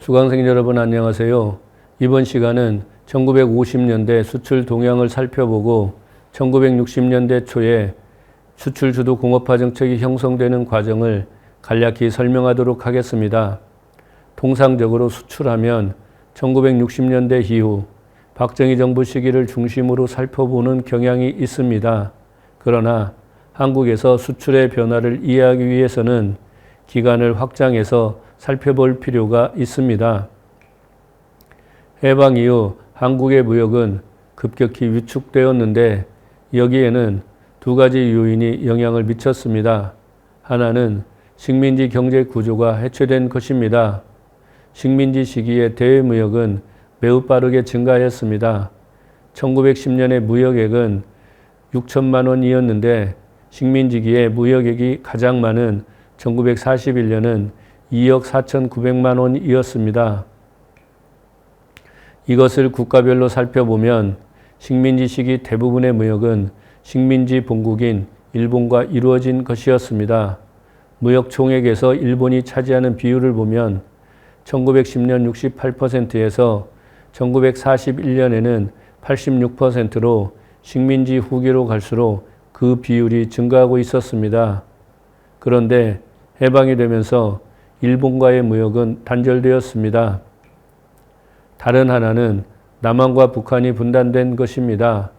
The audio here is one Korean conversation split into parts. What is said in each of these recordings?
수강생 여러분 안녕하세요. 이번 시간은 1950년대 수출 동향을 살펴보고 1960년대 초에 수출 주도 공업화 정책이 형성되는 과정을 간략히 설명하도록 하겠습니다. 통상적으로 수출하면 1960년대 이후 박정희 정부 시기를 중심으로 살펴보는 경향이 있습니다. 그러나 한국에서 수출의 변화를 이해하기 위해서는 기간을 확장해서 살펴볼 필요가 있습니다. 해방 이후 한국의 무역은 급격히 위축되었는데 여기에는 두 가지 요인이 영향을 미쳤습니다. 하나는 식민지 경제 구조가 해체된 것입니다. 식민지 시기의 대외무역은 매우 빠르게 증가했습니다. 1910년의 무역액은 6천만 원이었는데 식민지기의 무역액이 가장 많은 1941년은 2억 4,900만 원이었습니다. 이것을 국가별로 살펴보면 식민지 시기 대부분의 무역은 식민지 본국인 일본과 이루어진 것이었습니다. 무역 총액에서 일본이 차지하는 비율을 보면 1910년 68%에서 1941년에는 86%로 식민지 후기로 갈수록 그 비율이 증가하고 있었습니다. 그런데 해방이 되면서 일본과의 무역은 단절되었습니다. 다른 하나는 남한과 북한이 분단된 것입니다.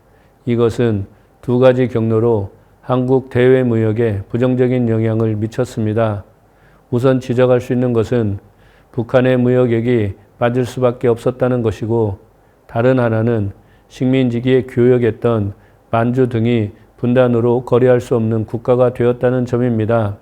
이것은 두 가지 경로로 한국 대외 무역에 부정적인 영향을 미쳤습니다. 우선 지적할 수 있는 것은 북한의 무역액이 빠질 수밖에 없었다는 것이고, 다른 하나는 식민지기에 교역했던 만주 등이 분단으로 거래할 수 없는 국가가 되었다는 점입니다.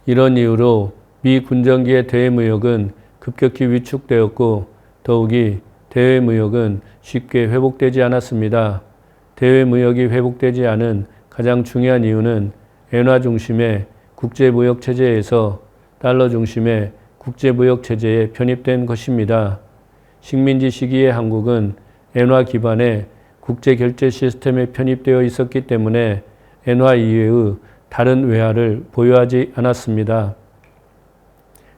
이런 이유로 미 군정기의 대외무역은 급격히 위축되었고 더욱이 대외무역은 쉽게 회복되지 않았습니다. 대외무역이 회복되지 않은 가장 중요한 이유는 엔화 중심의 국제무역체제에서 달러 중심의 국제무역체제에 편입된 것입니다. 식민지 시기의 한국은 엔화 기반의 국제결제 시스템에 편입되어 있었기 때문에 엔화 이외의 다른 외화를 보유하지 않았습니다.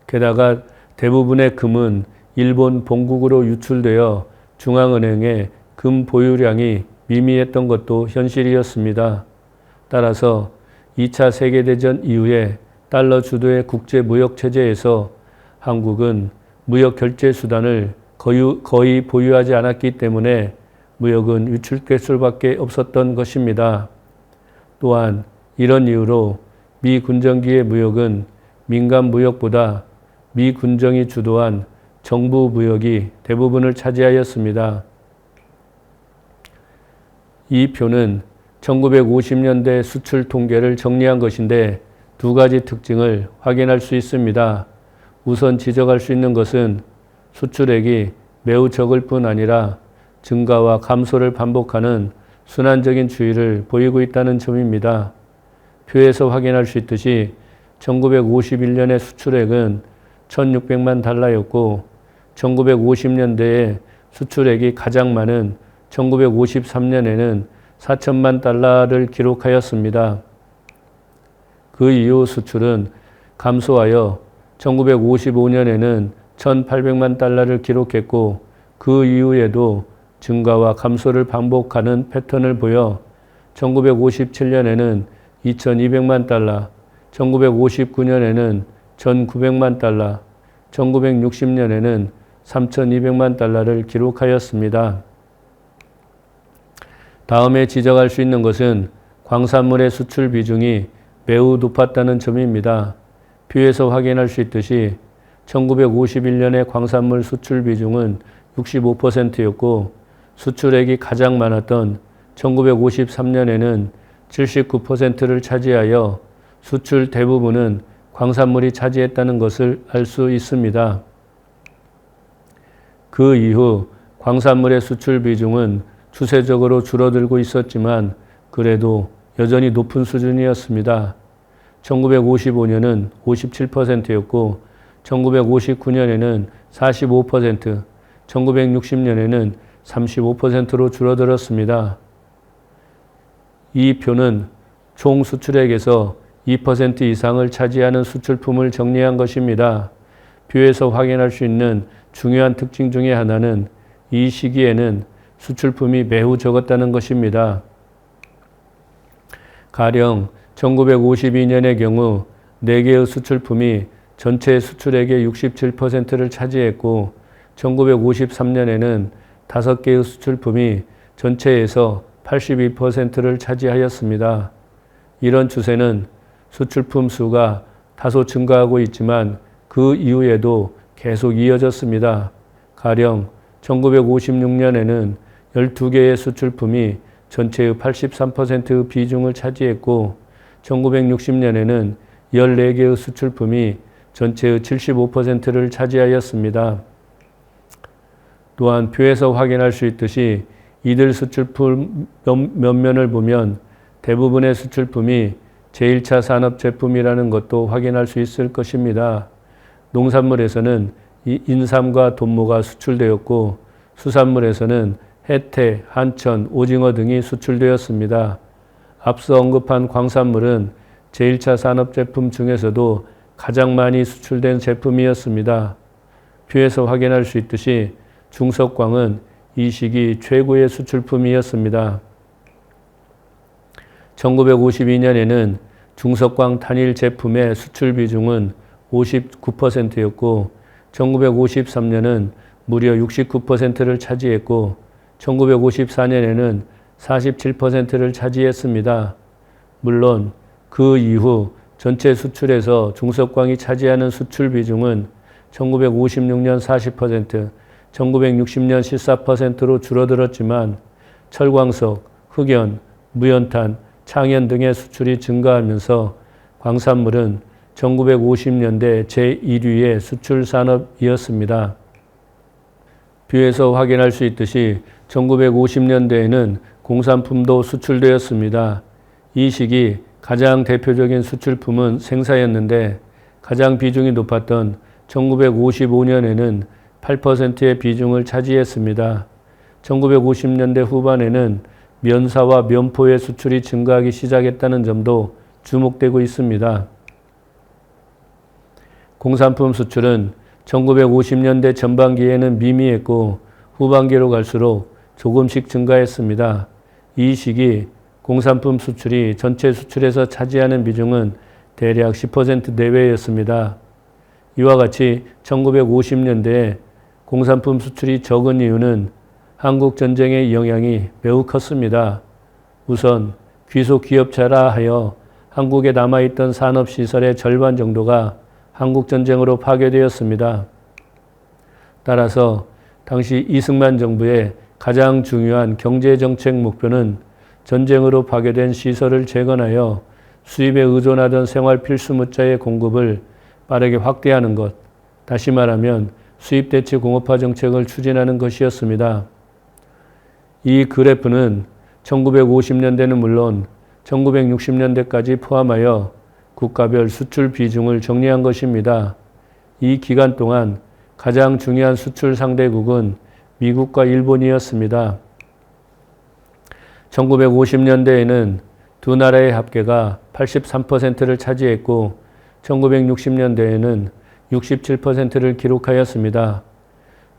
게다가 대부분의 금은 일본 본국으로 유출되어 중앙은행의 금 보유량이 미미했던 것도 현실이었습니다. 따라서 2차 세계대전 이후에 달러 주도의 국제무역체제에서 한국은 무역결제 수단을 거의 보유하지 않았기 때문에 무역은 위축될 수밖에 없었던 것입니다. 또한 이런 이유로 미 군정기의 무역은 민간 무역보다 미 군정이 주도한 정부 무역이 대부분을 차지하였습니다. 이 표는 1950년대 수출 통계를 정리한 것인데 두 가지 특징을 확인할 수 있습니다. 우선 지적할 수 있는 것은 수출액이 매우 적을 뿐 아니라 증가와 감소를 반복하는 순환적인 추이를 보이고 있다는 점입니다. 표에서 확인할 수 있듯이 1951년의 수출액은 1,600만 달러였고 1950년대에 수출액이 가장 많은 1953년에는 4천만 달러를 기록하였습니다. 그 이후 수출은 감소하여 1955년에는 1,800만 달러를 기록했고 그 이후에도 증가와 감소를 반복하는 패턴을 보여 1957년에는 2,200만 달러, 1959년에는 1,900만 달러, 1960년에는 3,200만 달러를 기록하였습니다. 다음에 지적할 수 있는 것은 광산물의 수출 비중이 매우 높았다는 점입니다. 표에서 확인할 수 있듯이 1951년의 광산물 수출 비중은 65%였고 수출액이 가장 많았던 1953년에는 79%를 차지하여 수출 대부분은 광산물이 차지했다는 것을 알 수 있습니다. 그 이후 광산물의 수출 비중은 추세적으로 줄어들고 있었지만 그래도 여전히 높은 수준이었습니다. 1955년은 57%였고 1959년에는 45%, 1960년에는 35%로 줄어들었습니다. 이 표는 총 수출액에서 2% 이상을 차지하는 수출품을 정리한 것입니다. 뷰에서 확인할 수 있는 중요한 특징 중의 하나는 이 시기에는 수출품이 매우 적었다는 것입니다. 가령 1952년의 경우 4개의 수출품이 전체 수출액의 67%를 차지했고 1953년에는 5개의 수출품이 전체에서 82%를 차지하였습니다. 이런 추세는 수출품 수가 다소 증가하고 있지만 그 이후에도 계속 이어졌습니다. 가령 1956년에는 12개의 수출품이 전체의 83%의 비중을 차지했고 1960년에는 14개의 수출품이 전체의 75%를 차지하였습니다. 또한 표에서 확인할 수 있듯이 이들 수출품 면면을 보면 대부분의 수출품이 제1차 산업 제품이라는 것도 확인할 수 있을 것입니다. 농산물에서는 인삼과 돈무가 수출되었고 수산물에서는 해태, 한천, 오징어 등이 수출되었습니다. 앞서 언급한 광산물은 제1차 산업 제품 중에서도 가장 많이 수출된 제품이었습니다. 표에서 확인할 수 있듯이 중석광은 이 시기 최고의 수출품이었습니다. 1952년에는 중석광 단일 제품의 수출 비중은 59%였고 1953년은 무려 69%를 차지했고 1954년에는 47%를 차지했습니다. 물론 그 이후 전체 수출에서 중석광이 차지하는 수출 비중은 1956년 40%, 1960년 14%로 줄어들었지만 철광석, 흑연, 무연탄, 창연 등의 수출이 증가하면서 광산물은 1950년대 제1위의 수출 산업이었습니다. 뷰에서 확인할 수 있듯이 1950년대에는 공산품도 수출되었습니다. 이 시기 가장 대표적인 수출품은 생사였는데 가장 비중이 높았던 1955년에는 8%의 비중을 차지했습니다. 1950년대 후반에는 면사와 면포의 수출이 증가하기 시작했다는 점도 주목되고 있습니다. 공산품 수출은 1950년대 전반기에는 미미했고 후반기로 갈수록 조금씩 증가했습니다. 이 시기 공산품 수출이 전체 수출에서 차지하는 비중은 대략 10% 내외였습니다. 이와 같이 1950년대에 공산품 수출이 적은 이유는 한국 전쟁의 영향이 매우 컸습니다. 우선 귀속 기업체라 하여 한국에 남아있던 산업시설의 절반 정도가 한국 전쟁으로 파괴되었습니다. 따라서 당시 이승만 정부의 가장 중요한 경제정책 목표는 전쟁으로 파괴된 시설을 재건하여 수입에 의존하던 생활 필수물자의 공급을 빠르게 확대하는 것, 다시 말하면 수입대체 공업화 정책을 추진하는 것이었습니다. 이 그래프는 1950년대는 물론 1960년대까지 포함하여 국가별 수출 비중을 정리한 것입니다. 이 기간 동안 가장 중요한 수출 상대국은 미국과 일본이었습니다. 1950년대에는 두 나라의 합계가 83%를 차지했고 1960년대에는 67%를 기록하였습니다.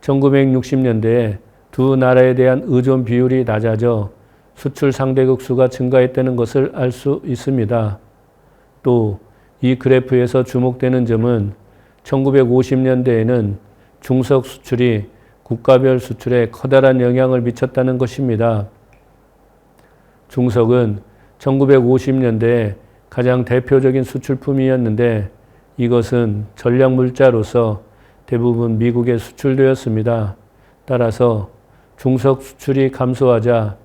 1960년대에 두 나라에 대한 의존 비율이 낮아져 수출 상대국 수가 증가했다는 것을 알 수 있습니다. 또 이 그래프에서 주목되는 점은 1950년대에는 중석 수출이 국가별 수출에 커다란 영향을 미쳤다는 것입니다. 중석은 1950년대에 가장 대표적인 수출품이었는데 이것은 전략물자로서 대부분 미국에 수출되었습니다. 따라서 중석 수출이 감소하자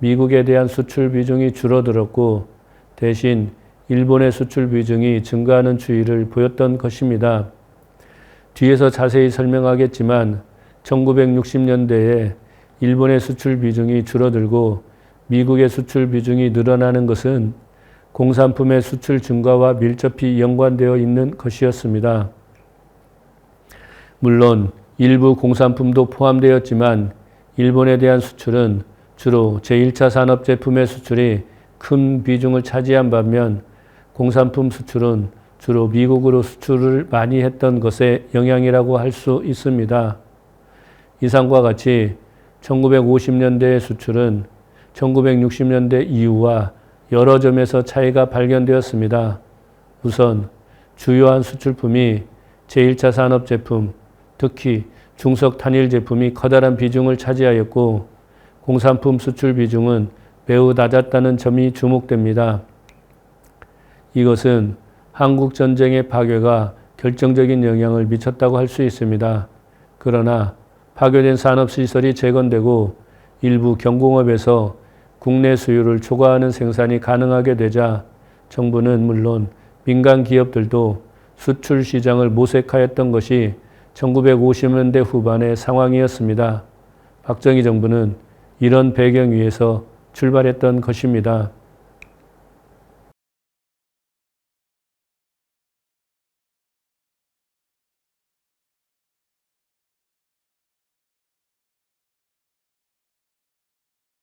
미국에 대한 수출 비중이 줄어들었고 대신 일본의 수출 비중이 증가하는 추이를 보였던 것입니다. 뒤에서 자세히 설명하겠지만 1960년대에 일본의 수출 비중이 줄어들고 미국의 수출 비중이 늘어나는 것은 공산품의 수출 증가와 밀접히 연관되어 있는 것이었습니다. 물론 일부 공산품도 포함되었지만 일본에 대한 수출은 주로 제1차 산업 제품의 수출이 큰 비중을 차지한 반면 공산품 수출은 주로 미국으로 수출을 많이 했던 것의 영향이라고 할 수 있습니다. 이상과 같이 1950년대의 수출은 1960년대 이후와 여러 점에서 차이가 발견되었습니다. 우선 주요한 수출품이 제1차 산업 제품, 특히 중석 단일 제품이 커다란 비중을 차지하였고 공산품 수출 비중은 매우 낮았다는 점이 주목됩니다. 이것은 한국 전쟁의 파괴가 결정적인 영향을 미쳤다고 할 수 있습니다. 그러나 파괴된 산업시설이 재건되고 일부 경공업에서 국내 수요를 초과하는 생산이 가능하게 되자 정부는 물론 민간 기업들도 수출 시장을 모색하였던 것이 1950년대 후반의 상황이었습니다. 박정희 정부는 이런 배경 위에서 출발했던 것입니다.